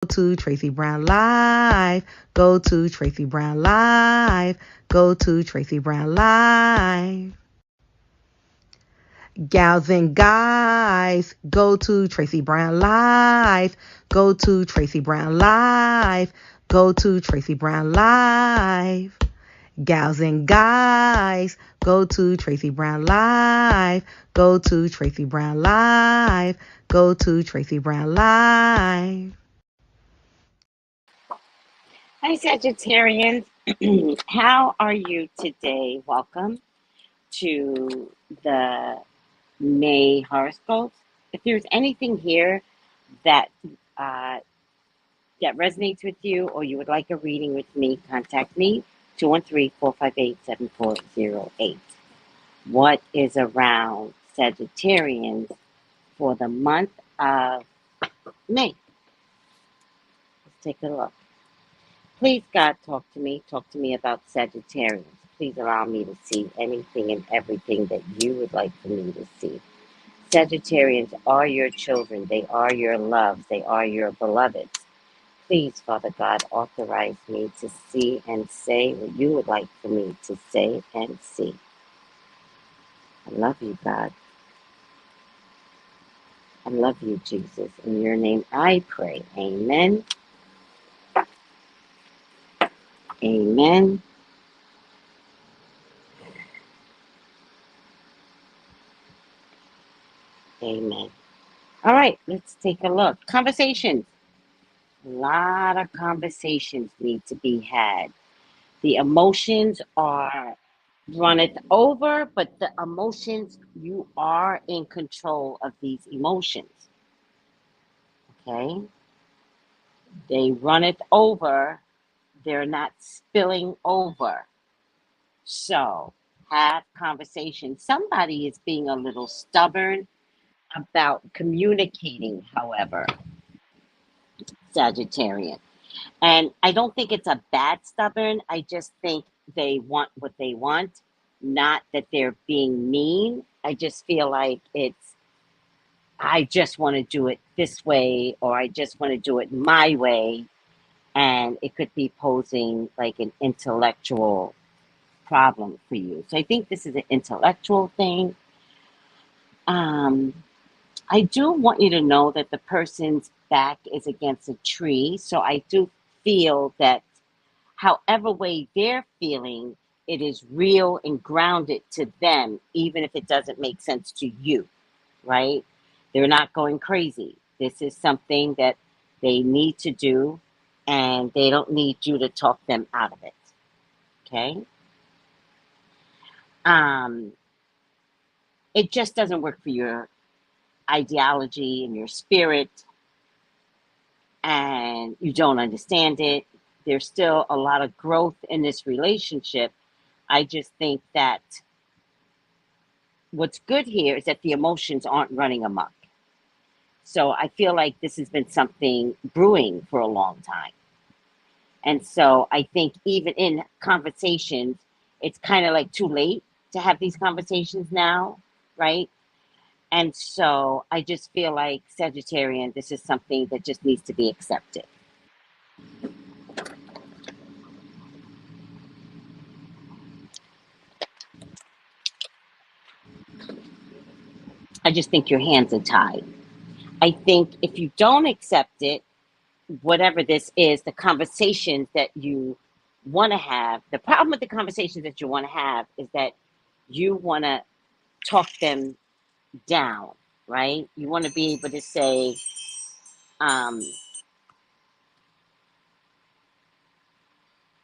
to Tracey Brown Live. Go to Tracey Brown Live. Go to Tracey Brown Live. Gals and guys, go to Tracey Brown Live. Go to Tracey Brown Live. Go to Tracey Brown Live. Gals and guys, go to Tracey Brown Live. Go to Tracey Brown Live. Go to Tracey Brown Live. Hi, Sagittarians. How are you today? Welcome to the May horoscopes. If there's anything here that that resonates with you, or you would like a reading with me, contact me 213-458-7408. What is around Sagittarians for the month of May? Let's take a look. Please, God, talk to me. Talk to me about Sagittarians. Please allow me to see anything and everything that you would like for me to see. Sagittarians are your children. They are your loves. They are your beloveds. Please, Father God, authorize me to see and say what you would like for me to say and see. I love you, God. I love you, Jesus. In your name I pray. Amen. Amen. Amen. All right, let's take a look. Conversations. A lot of conversations need to be had. The emotions are runneth over, but the emotions, you are in control of these emotions. Okay? They runneth over, they're not spilling over. So, have conversations. Somebody is being a little stubborn about communicating, however, Sagittarian. And I don't think it's a bad stubborn. I just think they want what they want, not that they're being mean. I just feel like I just want to do it this way, or I just want to do it my way. And it could be posing like an intellectual problem for you. So I think this is an intellectual thing. I do want you to know that the person's back is against a tree. So I do feel that however way they're feeling, it is real and grounded to them, even if it doesn't make sense to you, right? They're not going crazy. This is something that they need to do, and they don't need you to talk them out of it. Okay? It just doesn't work for your ideology and your spirit, and you don't understand it. There's still a lot of growth in this relationship. I just think that what's good here is that the emotions aren't running amok. So I feel like this has been something brewing for a long time. And so I think even in conversations, it's kind of like too late to have these conversations now, right? And so I just feel like Sagittarian, this is something that just needs to be accepted. I just think your hands are tied. I think if you don't accept it, whatever this is, the conversations that you want to have, the problem with the conversations that you want to have is that you want to talk them down, right? You want to be able to say, um,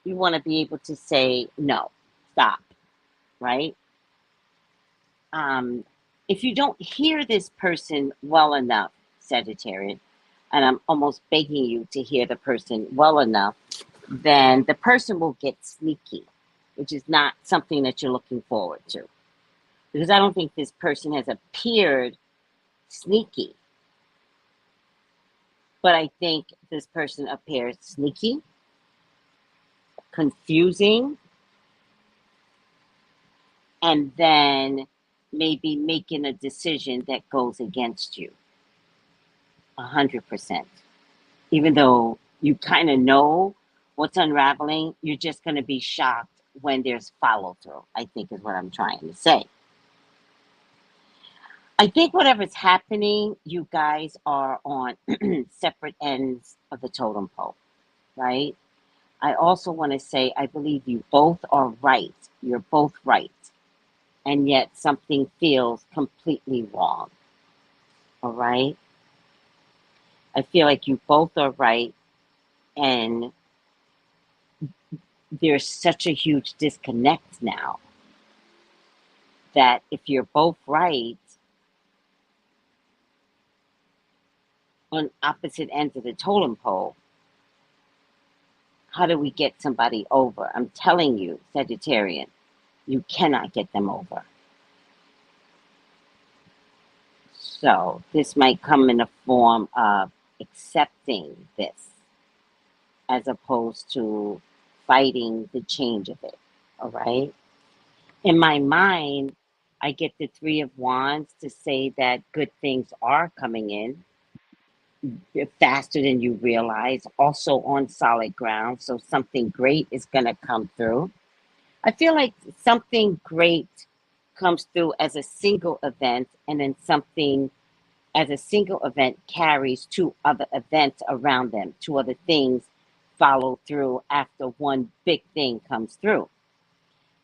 you want to be able to say, no, stop, right? Um, if you don't hear this person well enough, Sagittarius, and I'm almost begging you to hear the person well enough, then the person will get sneaky, which is not something that you're looking forward to. Because I don't think this person has appeared sneaky, but I think this person appears sneaky, confusing, and then maybe making a decision that goes against you 100%. Even though you kind of know what's unraveling, you're just going to be shocked when there's follow through, I think is what I'm trying to say. I think whatever's happening, you guys are on separate ends of the totem pole, right? I also want to say, I believe you both are right. You're both right. And yet something feels completely wrong. All right? I feel like you both are right. And there's such a huge disconnect now that if you're both right on opposite ends of the totem pole, how do we get somebody over? I'm telling you, Sagittarian, you cannot get them over. So this might come in a form of accepting this as opposed to fighting the change of it. All right. In my mind, I get the Three of Wands to say that good things are coming in faster than you realize, also on solid ground. So something great is going to come through. I feel like something great comes through as a single event, and then something as a single event carries two other events around them. Two other things follow through after one big thing comes through.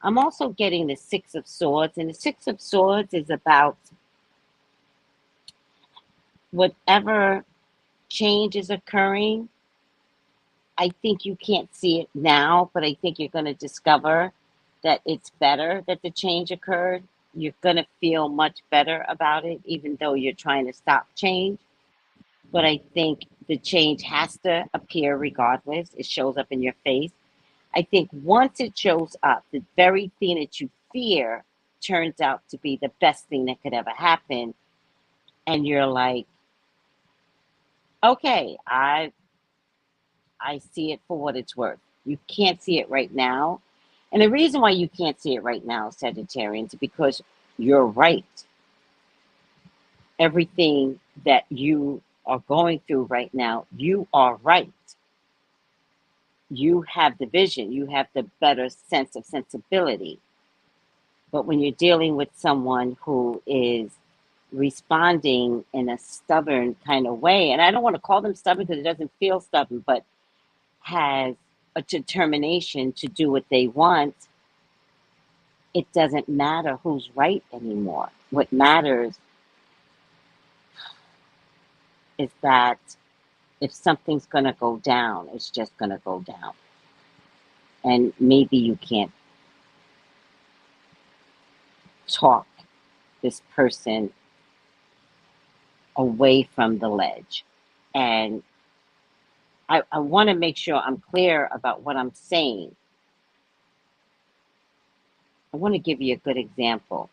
I'm also getting the Six of Swords, and the Six of Swords is about whatever change is occurring. I think you can't see it now, but I think you're going to discover that it's better that the change occurred. You're going to feel much better about it, even though you're trying to stop change. But I think the change has to appear regardless. It shows up in your face. I think once it shows up, the very thing that you fear turns out to be the best thing that could ever happen. And you're like, okay, I see it for what it's worth. You can't see it right now. And the reason why you can't see it right now, Sagittarians, is because you're right. Everything that you are going through right now, you are right. You have the vision, you have the better sense of sensibility. But when you're dealing with someone who is responding in a stubborn kind of way, and I don't want to call them stubborn because it doesn't feel stubborn, but has a determination to do what they want, it doesn't matter who's right anymore. What matters is that if something's going to go down, it's just going to go down. And maybe you can't talk this person away from the ledge. And I want to make sure I'm clear about what I'm saying. I want to give you a good example.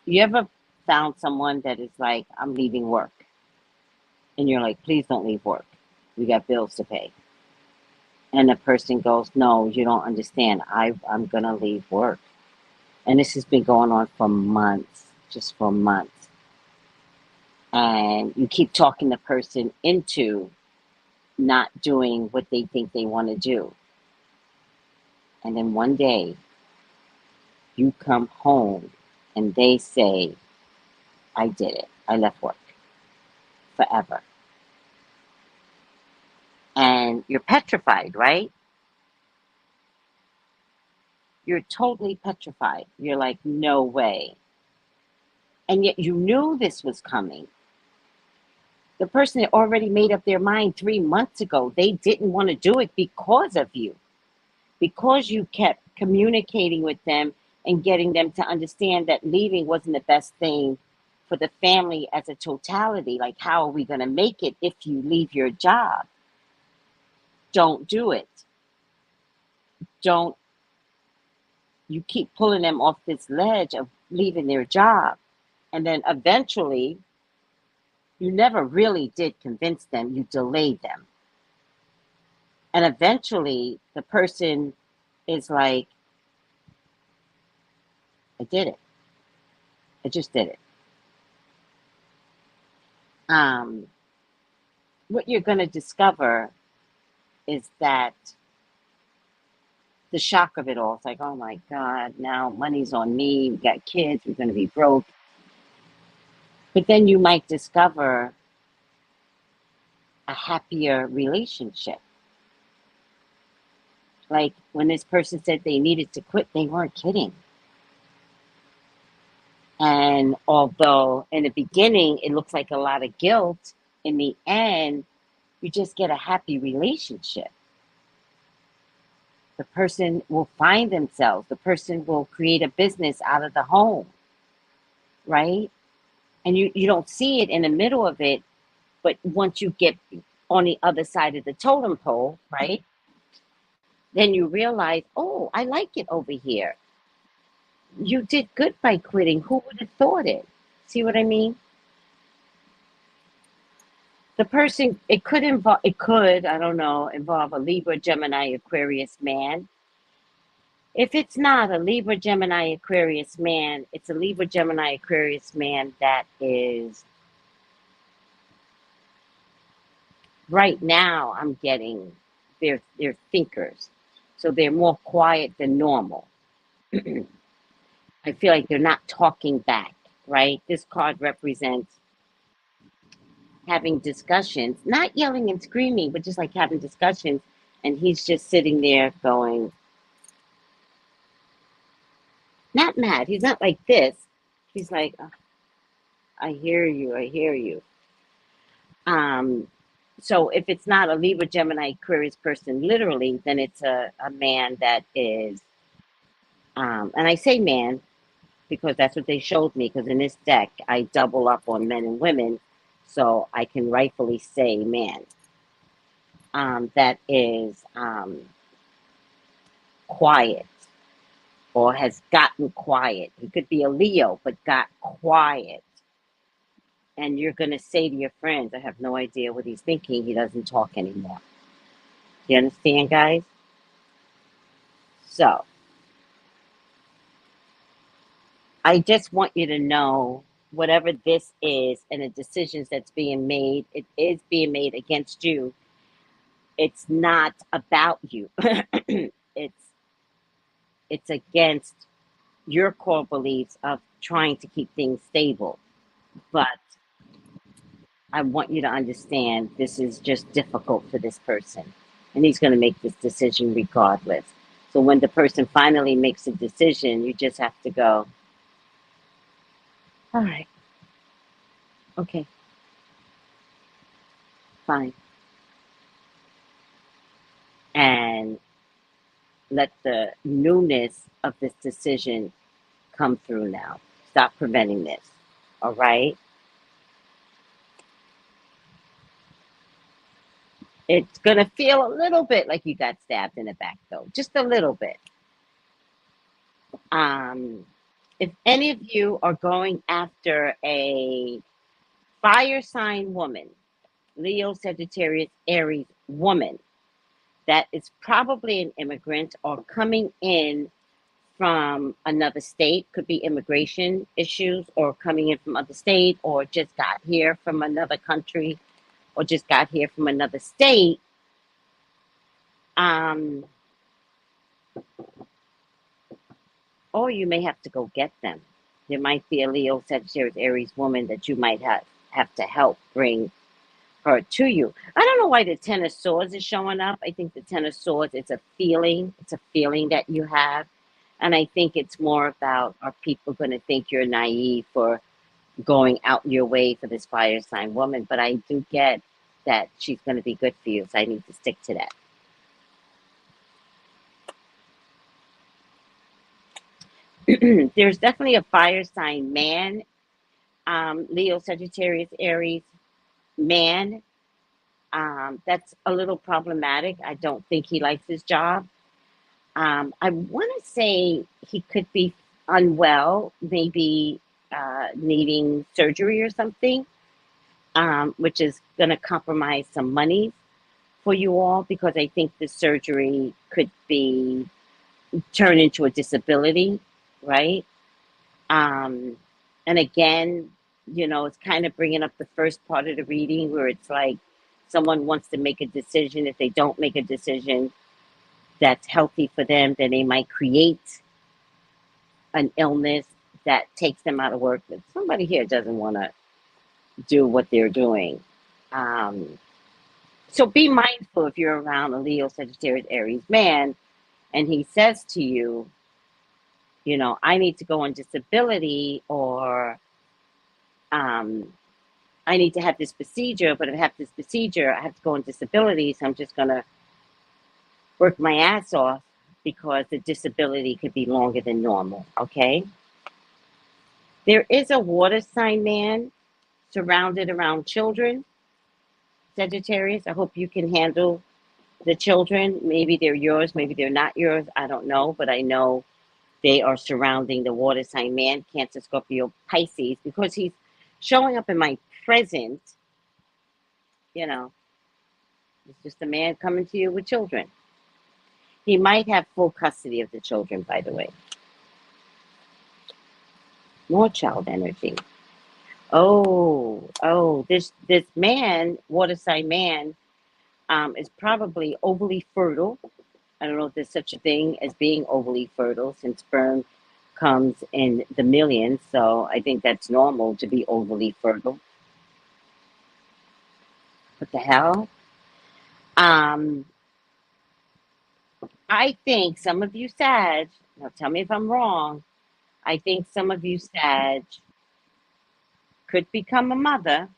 You ever found someone that is like, I'm leaving work? And you're like, please don't leave work. We got bills to pay. And the person goes, no, you don't understand. I'm going to leave work. And this has been going on for months, just for months. And you keep talking the person into not doing what they think they want to do. And then one day, you come home and they say, I did it. I left work forever. And you're petrified, right? You're totally petrified. You're like, no way. And yet you knew this was coming. The person had already made up their mind 3 months ago. They didn't want to do it because of you, because you kept communicating with them and getting them to understand that leaving wasn't the best thing for the family as a totality. Like, how are we going to make it if you leave your job? Don't do it. Don't. You keep pulling them off this ledge of leaving their job. And then eventually, you never really did convince them. You delayed them. And eventually, the person is like, I did it. I just did it. What you're going to discover is that the shock of it all. It's like, oh my God, now money's on me. We got kids. We're going to be broke. But then you might discover a happier relationship. Like when this person said they needed to quit, they weren't kidding. And although in the beginning it looks like a lot of guilt, in the end, you just get a happy relationship. The person will find themselves. The person will create a business out of the home, right? And you don't see it in the middle of it, but once you get on the other side of the totem pole, right? Then you realize, oh, I like it over here. You did good by quitting. Who would have thought it? See what I mean? The person, it could, I don't know, involve a Libra, Gemini, Aquarius man. If it's not a Libra, Gemini, Aquarius man, it's a Libra, Gemini, Aquarius man that is, right now I'm getting, they're thinkers. So they're more quiet than normal. I feel like they're not talking back, right? This card represents having discussions, not yelling and screaming, but just like having discussions. And he's just sitting there going, not mad. He's not like this. He's like, oh, I hear you. I hear you. So if it's not a Libra, Gemini, Aquarius person, literally, then it's a man that is, and I say man because that's what they showed me, because in this deck, I double up on men and women, so I can rightfully say man. That is quiet or has gotten quiet. He could be a Leo, but got quiet. And you're going to say to your friends, I have no idea what he's thinking. He doesn't talk anymore. You understand, guys? So, I just want you to know, whatever this is and the decisions that's being made, it is being made against you. It's not about you. It's against your core beliefs of trying to keep things stable. But I want you to understand this is just difficult for this person. And he's going to make this decision regardless. So when the person finally makes a decision, you just have to go, all right, okay, fine. And let the newness of this decision come through now. Stop preventing this. All right? It's going to feel a little bit like you got stabbed in the back, though. Just a little bit. If any of you are going after a fire sign woman, Leo, Sagittarius, Aries woman, that is probably an immigrant or coming in from another state, could be immigration issues, or coming in from other state, or just got here from another country, or just got here from another state, or you may have to go get them. There might be a Leo, Sagittarius, Aries woman that you might have to help bring her to you. I don't know why the Ten of Swords is showing up. I think the Ten of Swords, it's a feeling. It's a feeling that you have. And I think it's more about, are people going to think you're naive for going out your way for this fire sign woman? But I do get that she's going to be good for you, so I need to stick to that. There's definitely a fire sign man, Leo, Sagittarius, Aries man. That's a little problematic. I don't think he likes his job. I want to say he could be unwell, maybe needing surgery or something, which is going to compromise some money for you all, because I think the surgery could be turned into a disability, right? And again, it's kind of bringing up the first part of the reading where it's like someone wants to make a decision. If they don't make a decision that's healthy for them, then they might create an illness that takes them out of work. But somebody here doesn't want to do what they're doing. So be mindful if you're around a Leo, Sagittarius, Aries man, and he says to you, you know, I need to go on disability, or I need to have this procedure, but if I have this procedure, I have to go on disability, so I'm just going to work my ass off because the disability could be longer than normal, okay? There is a water sign man surrounded around children, Sagittarius. I hope you can handle the children. Maybe they're yours, maybe they're not yours. I don't know, but I know they are surrounding the water sign man, Cancer, Scorpio, Pisces, because he's showing up in my present. You know, it's just a man coming to you with children. He might have full custody of the children, by the way. More child energy. Oh, this man, water sign man, is probably overly fertile. I don't know if there's such a thing as being overly fertile, since sperm comes in the millions. So I think that's normal to be overly fertile. What the hell? I think some of you Sag, now tell me if I'm wrong, I think some of you Sag could become a mother.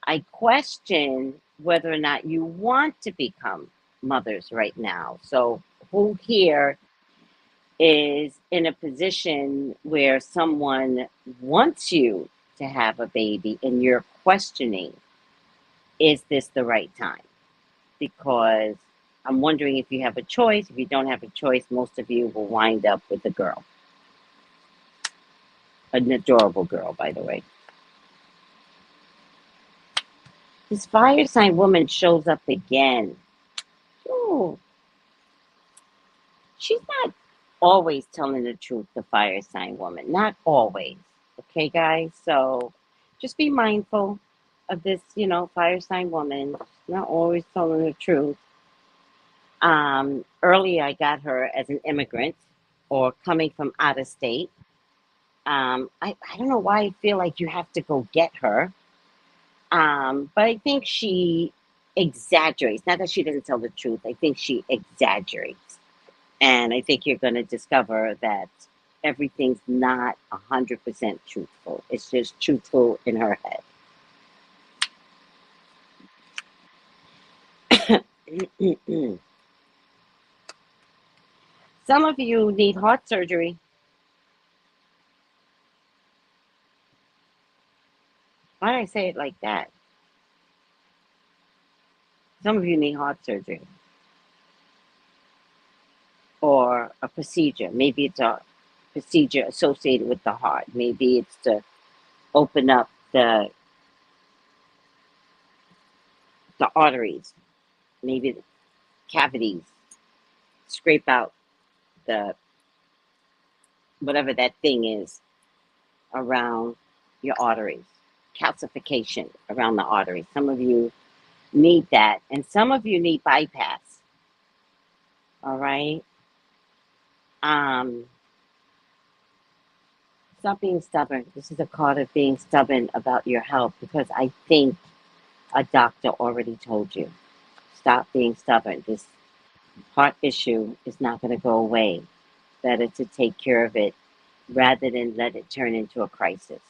I question whether or not you want to become mothers right now. So who here is in a position where someone wants you to have a baby and you're questioning, is this the right time? Because I'm wondering if you have a choice. If you don't have a choice, most of you will wind up with a girl. An adorable girl, by the way. This fire sign woman shows up again. Ooh. She's not always telling the truth, the fire sign woman. Not always. Okay, guys? So just be mindful of this, you know, fire sign woman. Not always telling the truth. Earlier, I got her as an immigrant or coming from out of state. I don't know why I feel like you have to go get her. But I think she exaggerates. Not that she doesn't tell the truth. I think she exaggerates. And I think you're going to discover that everything's not 100% truthful. It's just truthful in her head. Some of you need heart surgery. Why did I say it like that? Some of you need heart surgery or a procedure. Maybe it's a procedure associated with the heart. Maybe it's to open up the arteries, maybe the cavities, scrape out the whatever that thing is around your arteries, calcification around the arteries. Some of you need that, and some of you need bypass. All right. Stop being stubborn. This is a card of being stubborn about your health, because I think a doctor already told you. Stop being stubborn. This heart issue is not going to go away. Better to take care of it rather than let it turn into a crisis.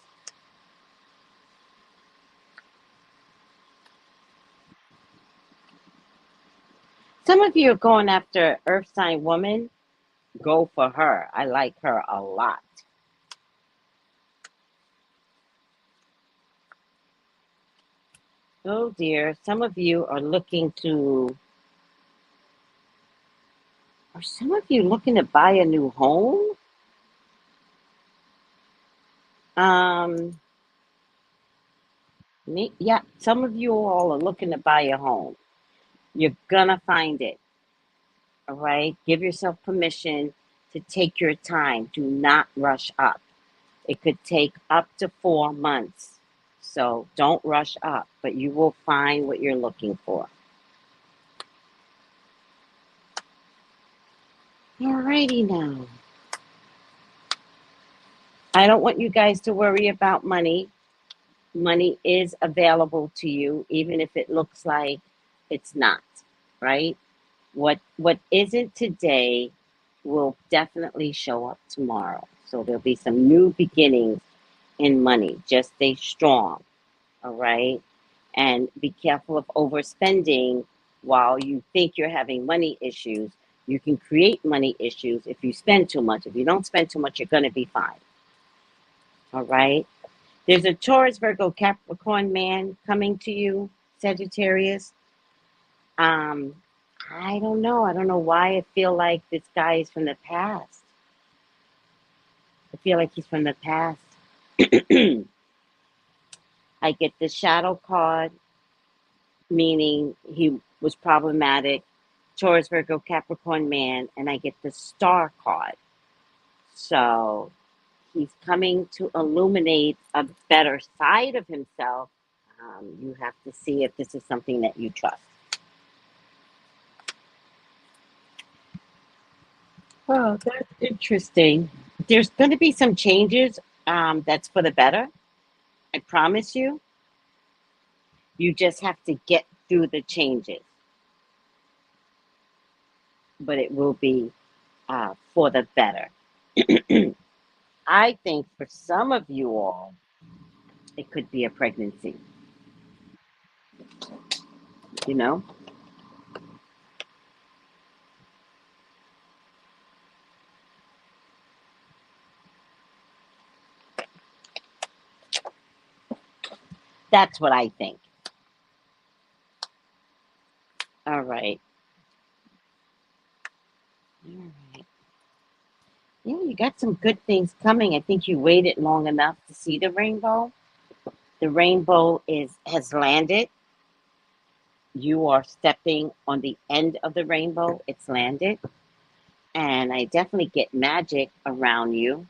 Some of you are going after Earth sign woman. Go for her. I like her a lot. Oh dear. Some of you are looking to... Are some of you looking to buy a new home? Yeah, some of you all are looking to buy a home. You're gonna find it. All right? Give yourself permission to take your time. Do not rush up. It could take up to 4 months. So don't rush up, but you will find what you're looking for. Alrighty now. I don't want you guys to worry about money. Money is available to you, even if it looks like it's not, right? What isn't today will definitely show up tomorrow. So there'll be some new beginnings in money. Just stay strong, all right? And be careful of overspending while you think you're having money issues. You can create money issues if you spend too much. If you don't spend too much, you're going to be fine, all right? There's a Taurus, Virgo, Capricorn man coming to you, Sagittarius. Um, I don't know. I don't know why I feel like this guy is from the past. I feel like he's from the past. I get the shadow card, meaning he was problematic, Taurus, Virgo, Capricorn man, and I get the star card. So he's coming to illuminate a better side of himself. You have to see if this is something that you trust. Oh, that's interesting. There's going to be some changes that's for the better. I promise you. You just have to get through the changes. But it will be for the better. I think for some of you all, it could be a pregnancy. You know? That's what I think. All right. All right. Yeah, you got some good things coming. I think you waited long enough to see the rainbow. The rainbow has landed. You are stepping on the end of the rainbow. It's landed. And I definitely get magic around you.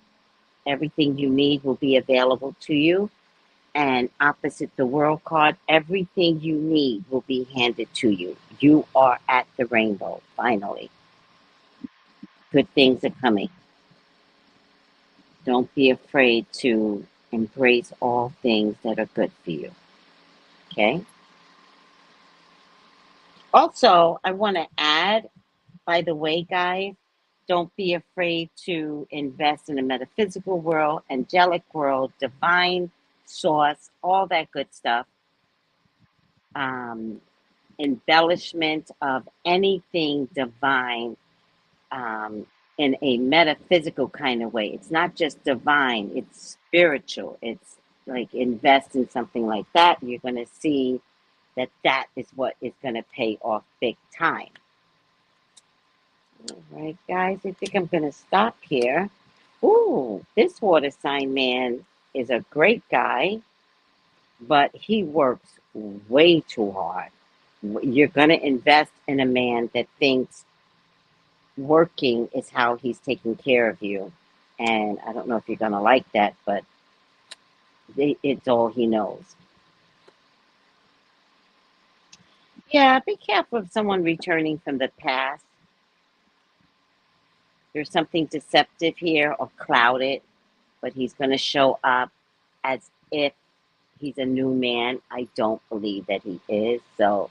Everything you need will be available to you. And opposite the world card, everything you need will be handed to you. You are at the rainbow, finally. Good things are coming. Don't be afraid to embrace all things that are good for you. Okay? Also, I want to add, by the way, guys, don't be afraid to invest in the metaphysical world, angelic world, divine source, all that good stuff. Um, embellishment of anything divine in a metaphysical kind of way. It's not just divine, it's spiritual. It's like invest in something like that. You're going to see that that is what is going to pay off big time. All right, guys, I think I'm going to stop here. Ooh, this water sign man is a great guy, but he works way too hard. You're going to invest in a man that thinks working is how he's taking care of you. And I don't know if you're going to like that, but it's all he knows. Yeah, be careful of someone returning from the past. There's something deceptive here or clouded, but he's going to show up as if he's a new man. I don't believe that he is. So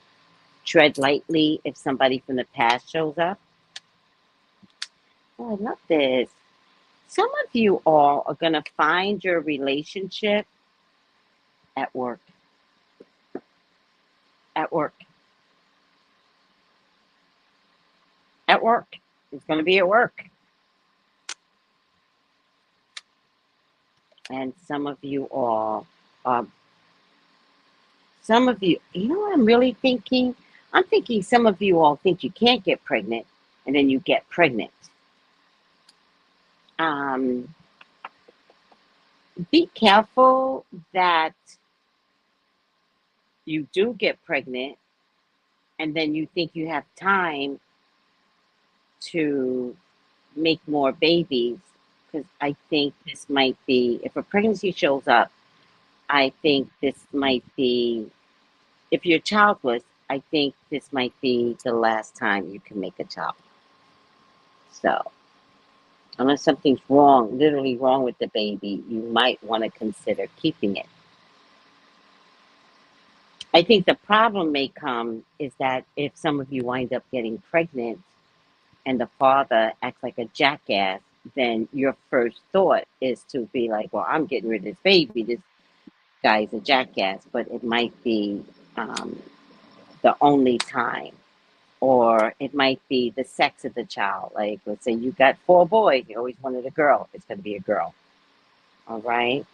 tread lightly if somebody from the past shows up. Oh, I love this. Some of you all are going to find your relationship at work. At work. At work. It's going to be at work. And some of you all, some of you, you know what I'm really thinking? I'm thinking some of you all think you can't get pregnant, and then you get pregnant. Be careful that you do get pregnant, and then you think you have time to make more babies, because I think this might be, if a pregnancy shows up, I think this might be, if you're childless, I think this might be the last time you can make a child. So, unless something's wrong, literally wrong with the baby, you might want to consider keeping it. I think the problem may come is that if some of you wind up getting pregnant and the father acts like a jackass, then your first thought is to be like, well, I'm getting rid of this baby. This guy's a jackass. But it might be um, the only time. Or it might be the sex of the child. Like, let's say you got 4 boys, you always wanted a girl. It's going to be a girl. All right.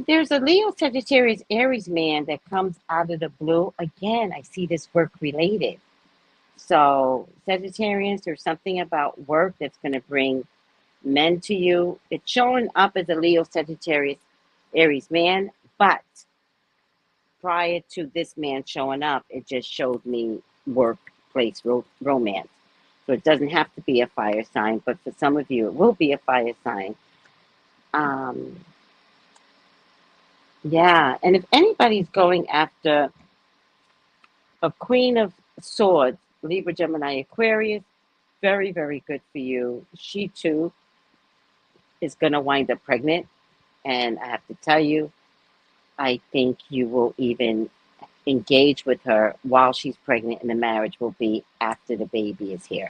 There's a Leo Sagittarius Aries man that comes out of the blue. Again, I see this work related. So, Sagittarians, there's something about work that's going to bring men to you. It's showing up as a Leo Sagittarius Aries man, but prior to this man showing up, it just showed me workplace romance. So it doesn't have to be a fire sign, but for some of you, it will be a fire sign. Um, yeah, and if anybody's going after a Queen of Swords, Libra, Gemini, Aquarius, very, very good for you. She too is going to wind up pregnant. And I have to tell you, I think you will even engage with her while she's pregnant, and the marriage will be after the baby is here.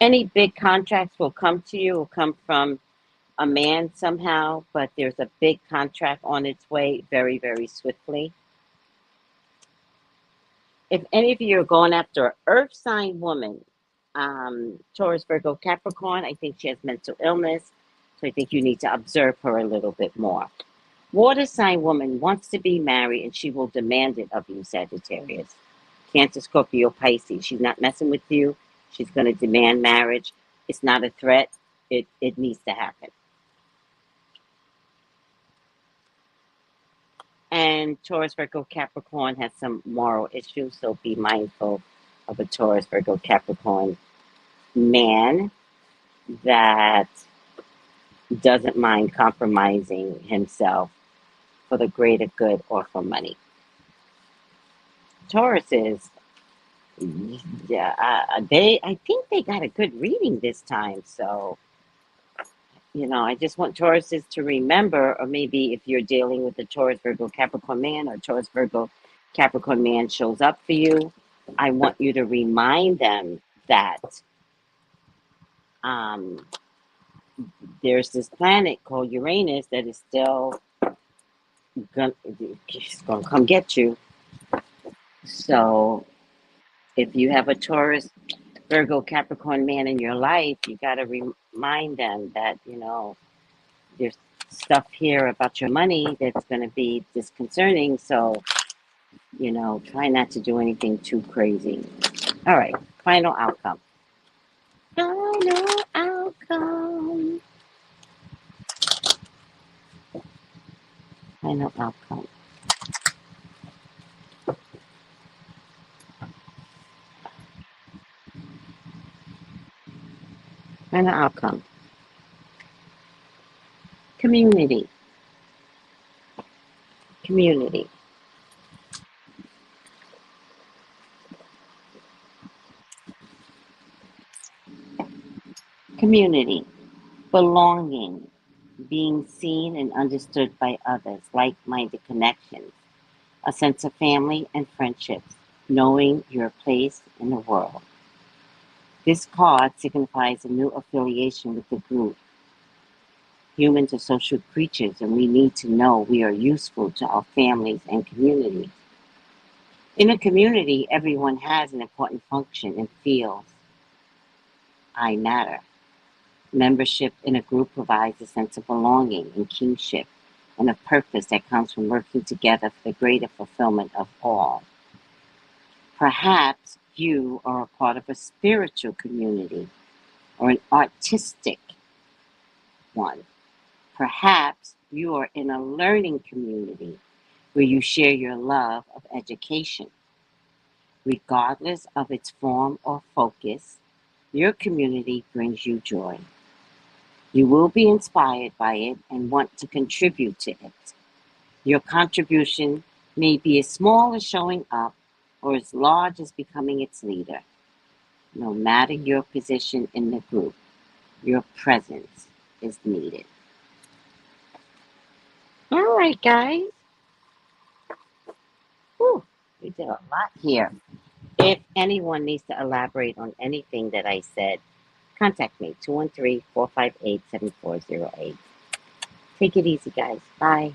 Any big contracts will come to you, will come from a man somehow, but there's a big contract on its way very, very swiftly. If any of you are going after an earth sign woman, Taurus, Virgo, Capricorn, I think she has mental illness, so I think you need to observe her a little bit more. Water sign woman wants to be married and she will demand it of you, Sagittarius. Cancer, Scorpio, Pisces. She's not messing with you. She's going to demand marriage. It's not a threat. It needs to happen. And Taurus, Virgo, Capricorn has some moral issues, so be mindful of a Taurus, Virgo, Capricorn man that doesn't mind compromising himself for the greater good or for money. Tauruses, yeah, I think they got a good reading this time. So, I just want Tauruses to remember, or maybe if you're dealing with a Taurus, Virgo, Capricorn man, or Taurus, Virgo, Capricorn man shows up for you, I want you to remind them that there's this planet called Uranus that is still going to come get you. So if you have a Taurus, Virgo, Capricorn man in your life, you got to remind them that, there's stuff here about your money that's going to be disconcerting. So, try not to do anything too crazy. All right, final outcome. Final outcome. Final outcome. Final outcome. Community. Community. Community. Belonging. Being seen and understood by others. Like-minded connections. A sense of family and friendships. Knowing your place in the world. This card signifies a new affiliation with the group. Humans are social creatures, and we need to know we are useful to our families and communities. In a community, everyone has an important function and feels I matter. Membership in a group provides a sense of belonging and kinship and a purpose that comes from working together for the greater fulfillment of all. Perhaps you are a part of a spiritual community or an artistic one. Perhaps you are in a learning community where you share your love of education. Regardless of its form or focus, Your community brings you joy. You will be inspired by it and want to contribute to it. Your contribution may be as small as showing up or as large as becoming its leader. No matter your position in the group, your presence is needed. All right, guys. Whew, we did a lot here. If anyone needs to elaborate on anything that I said, contact me, 213-458-7408. Take it easy, guys. Bye.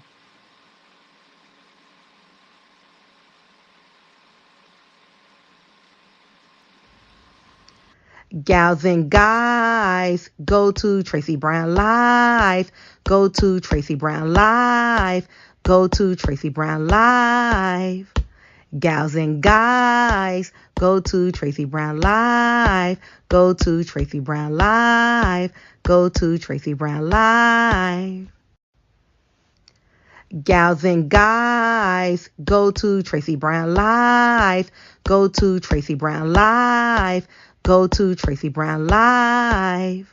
Gals and guys, go to Tracey Brown Live. Go to Tracey Brown Live. Go to Tracey Brown Live. Gals and guys, go to Tracey Brown Live. Go to Tracey Brown Live. Go to Tracey Brown Live. Gals and guys, go to Tracey Brown Live. Go to Tracey Brown Live. Go to Tracey Brown Live.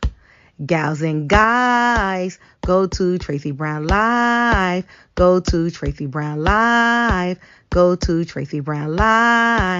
Gals and guys, go to Tracey Brown Live. Go to Tracey Brown Live. Go to Tracey Brown Live.